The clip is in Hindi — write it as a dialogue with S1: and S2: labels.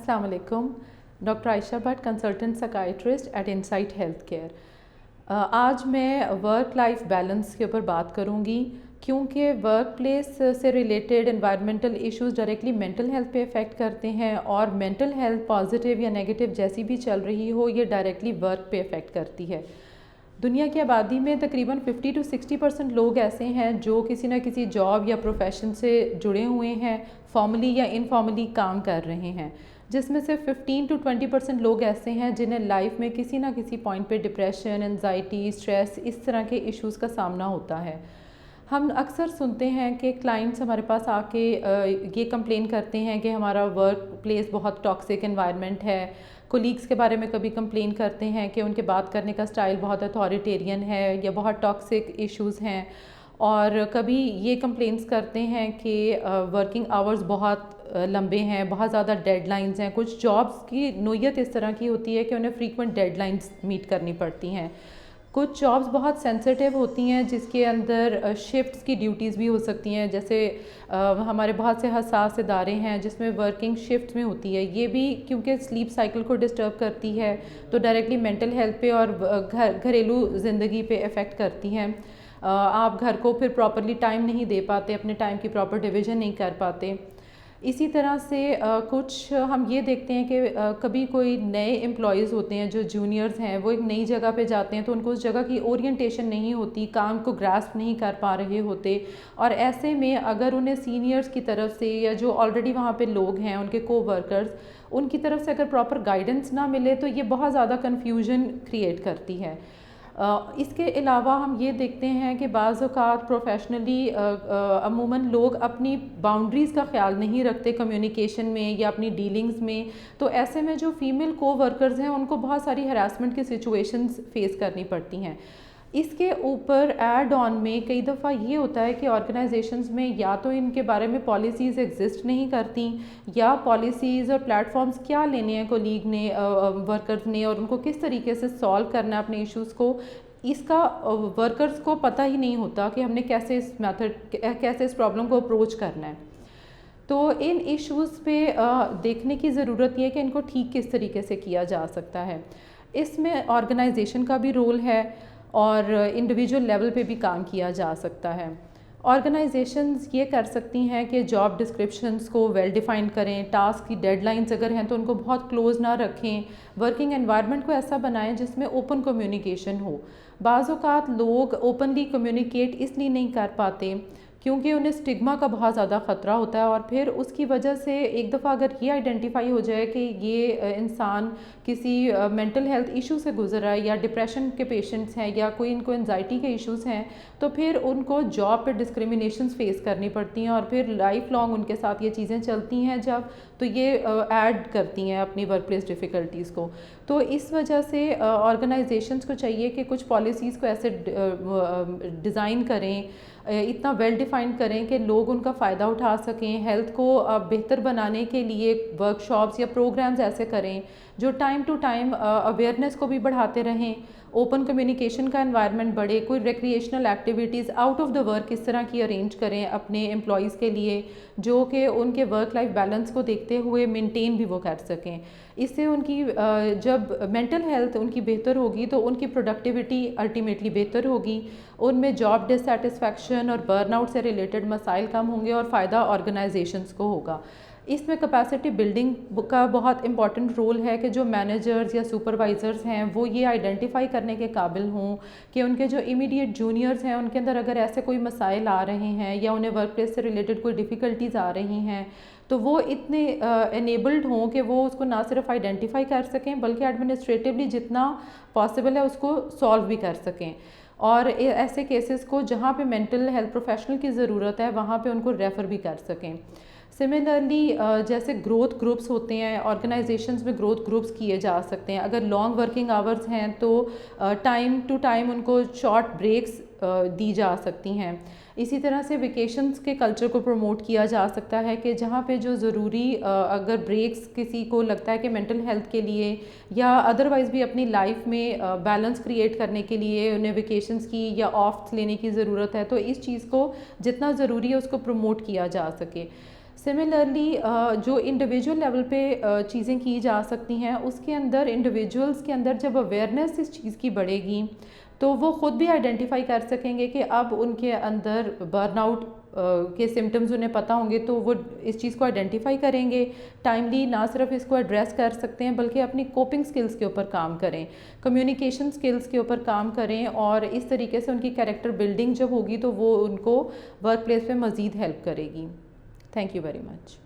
S1: अस्सलाम वालेकुम। Doctor Ayesha Bhatt, consultant psychiatrist at Insight Health Care. आज मैं वर्क लाइफ बैलेंस के ऊपर बात करूंगी, क्योंकि वर्क प्लेस से related environmental issues directly mental health पे अफेक्ट करते हैं, और मेंटल हेल्थ पॉजिटिव या नेगेटिव जैसी भी चल रही हो, ये डायरेक्टली वर्क पे अफेक्ट करती है। दुनिया की आबादी में तकरीबन 50 to 60% लोग ऐसे हैं जो किसी ना किसी जॉब या प्रोफेशन से जुड़े हुए हैं, फॉर्मली या इनफॉर्मली काम कर रहे हैं, जिसमें से 15 to 20% लोग ऐसे हैं जिन्हें लाइफ में किसी ना किसी पॉइंट पे डिप्रेशन, एंजाइटी, स्ट्रेस, इस तरह के इश्यूज़ का सामना होता है। हम अक्सर सुनते हैं कि क्लाइंट्स हमारे पास आके ये कंप्लेन करते हैं कि हमारा वर्क प्लेस बहुत टॉक्सिक एनवायरनमेंट है। कोलीग्स के बारे में कभी कंप्लेन करते हैं कि उनके बात करने का स्टाइल बहुत अथॉरिटेरियन है या बहुत टॉक्सिक इश्यूज़ हैं, और कभी ये कंप्लेंट्स करते हैं कि वर्किंग आवर्स बहुत लंबे हैं, बहुत ज़्यादा डेडलाइंस हैं। कुछ जॉब्स की नोयत इस तरह की होती है कि उन्हें फ्रीक्वेंट डेडलाइंस मीट करनी पड़ती हैं। कुछ जॉब्स बहुत सेंसिटिव होती हैं जिसके अंदर शिफ्ट्स की ड्यूटीज़ भी हो सकती हैं, जैसे हमारे बहुत से हसास इदारे हैं जिसमें वर्किंग शिफ्ट्स में होती है। ये भी क्योंकि स्लीप साइकिल को डिस्टर्ब करती है, तो डायरेक्टली मेंटल हेल्थ पे और घरेलू ज़िंदगी पे अफेक्ट करती हैं। आप घर को फिर प्रॉपरली टाइम नहीं दे पाते, अपने टाइम की प्रॉपर डिवीज़न नहीं कर पाते। इसी तरह से कुछ हम ये देखते हैं कि कभी कोई नए एम्प्लॉयज़ होते हैं जो जूनियर्स हैं, वो एक नई जगह पे जाते हैं तो उनको उस जगह की ओरिएंटेशन नहीं होती, काम को ग्रास्प नहीं कर पा रहे होते, और ऐसे में अगर उन्हें सीनियर्स की तरफ से या जो ऑलरेडी वहाँ पे लोग हैं, उनके कोवर्कर्स, उनकी तरफ से अगर प्रॉपर गाइडेंस ना मिले तो ये बहुत ज़्यादा कन्फ्यूजन क्रिएट करती है। इसके अलावा हम ये देखते हैं कि बाज़ औक़ात प्रोफेशनली अमूमन लोग अपनी बाउंड्रीज़ का ख़्याल नहीं रखते कम्युनिकेशन में या अपनी डीलिंग्स में, तो ऐसे में जो फीमेल कोवर्कर्स हैं उनको बहुत सारी हरासमेंट की सिचुएशंस फेस करनी पड़ती हैं। इसके ऊपर ऐड ऑन में कई दफ़ा ये होता है कि ऑर्गेनाइजेशंस में या तो इनके बारे में पॉलिसीज़ एग्जिस्ट नहीं करती, या पॉलिसीज़ और प्लेटफॉर्म्स क्या लेने हैं कोलीग ने, वर्कर्स ने, और उनको किस तरीके से सॉल्व करना है अपने इश्यूज़ को, इसका वर्कर्स को पता ही नहीं होता कि हमने कैसे इस प्रॉब्लम को अप्रोच करना है। तो इन इश्यूज़ पे देखने की ज़रूरत ये है कि इनको ठीक किस तरीके से किया जा सकता है। इसमें ऑर्गेनाइजेशन का भी रोल है और इंडिविजुअल लेवल पे भी काम किया जा सकता है। ऑर्गेनाइजेशंस ये कर सकती हैं कि जॉब डिस्क्रिप्शंस को वेल डिफाइंड करें, टास्क की डेडलाइंस अगर हैं तो उनको बहुत क्लोज ना रखें, वर्किंग एनवायरनमेंट को ऐसा बनाएं जिसमें ओपन कम्युनिकेशन हो। बाज़ औक़ात लोग ओपनली कम्युनिकेट इसलिए नहीं कर पाते क्योंकि उन्हें स्टिग्मा का बहुत ज़्यादा ख़तरा होता है, और फिर उसकी वजह से एक दफ़ा अगर ये आइडेंटिफाई हो जाए कि ये इंसान किसी मेंटल हेल्थ इशू से गुजर रहा है या डिप्रेशन के पेशेंट्स हैं या कोई इनको एंजाइटी के इश्यूज़ हैं, तो फिर उनको जॉब पे डिस्क्रिमिनेशंस फेस करनी पड़ती हैं, और फिर लाइफ लॉन्ग उनके साथ ये चीज़ें चलती हैं जब, तो ये ऐड करती हैं अपनी वर्क प्लेस डिफ़िकल्टीज़ को। तो इस वजह से ऑर्गेनाइजेशंस को चाहिए कि कुछ पॉलिसीज़ को ऐसे डिज़ाइन करें, इतना वेल डिफाइंड करें कि लोग उनका फ़ायदा उठा सकें। हेल्थ को बेहतर बनाने के लिए वर्कशॉप्स या प्रोग्राम्स ऐसे करें जो टाइम टू टाइम अवेयरनेस को भी बढ़ाते रहें, ओपन कम्युनिकेशन का एनवायरनमेंट बढ़े, कोई recreational activities out of the work इस तरह की अरेंज करें अपने एम्प्लॉयज़ के लिए, जो कि उनके वर्क लाइफ बैलेंस को देखते हुए मेंटेन भी वो कर सकें। इससे उनकी जब मेंटल हेल्थ उनकी बेहतर होगी तो उनकी प्रोडक्टिविटी अल्टीमेटली बेहतर होगी, उनमें जॉब डिससेटिस्फैक्शन और बर्नआउट से रिलेटेड मसाइल कम होंगे और फ़ायदा ऑर्गेनाइजेशंस को होगा। इसमें कैपेसिटी बिल्डिंग का बहुत इंपॉर्टेंट रोल है कि जो मैनेजर्स या सुपरवाइज़र्स हैं वो ये आइडेंटिफाई करने के काबिल हों कि उनके जो इमीडिएट जूनियर्स हैं उनके अंदर अगर ऐसे कोई मसाइल आ रहे हैं या उन्हें वर्क प्लेस से रिलेटेड कोई डिफ़िकल्टीज़ आ रही हैं, तो वो इतने एनेबल्ड हों कि वो उसको ना सिर्फ आइडेंटिफाई कर सकें बल्कि एडमिनिस्ट्रेटिवली जितना पॉसिबल है उसको सॉल्व भी कर सकें, और ऐसे केसेस को जहाँ पे मेंटल हेल्थ प्रोफेशनल की ज़रूरत है वहाँ पे उनको रेफ़र भी कर सकें। सिमिलरली जैसे ग्रोथ ग्रुप्स होते हैं, ऑर्गेनाइजेशंस में ग्रोथ ग्रुप्स किए जा सकते हैं। अगर लॉन्ग वर्किंग आवर्स हैं तो टाइम टू टाइम उनको शॉर्ट ब्रेक्स दी जा सकती हैं। इसी तरह से वेकेशंस के कल्चर को प्रमोट किया जा सकता है कि जहाँ पे जो ज़रूरी अगर ब्रेक्स किसी को लगता है कि मेंटल हेल्थ के लिए या अदरवाइज़ भी अपनी लाइफ में बैलेंस क्रिएट करने के लिए उन्हें वेकेशंस की या ऑफ्स लेने की ज़रूरत है, तो इस चीज़ को जितना ज़रूरी है उसको प्रमोट किया जा सके। सिमिलरली जो इंडिविजुअल लेवल पे चीज़ें की जा सकती हैं, उसके अंदर इंडिविजुअल्स के अंदर जब अवेयरनेस इस चीज़ की बढ़ेगी तो वो ख़ुद भी आइडेंटिफाई कर सकेंगे कि अब उनके अंदर बर्नआउट के सिम्टम्स उन्हें पता होंगे, तो वो इस चीज़ को आइडेंटिफाई करेंगे टाइमली। ना सिर्फ इसको एड्रेस कर सकते हैं बल्कि अपनी कोपिंग स्किल्स के ऊपर काम करें, कम्युनिकेशन स्किल्स के ऊपर काम करें, और इस तरीके से उनकी कैरेक्टर बिल्डिंग जब होगी तो वो उनको वर्क प्लेस पे मज़ीद हेल्प करेगी। Thank you very much.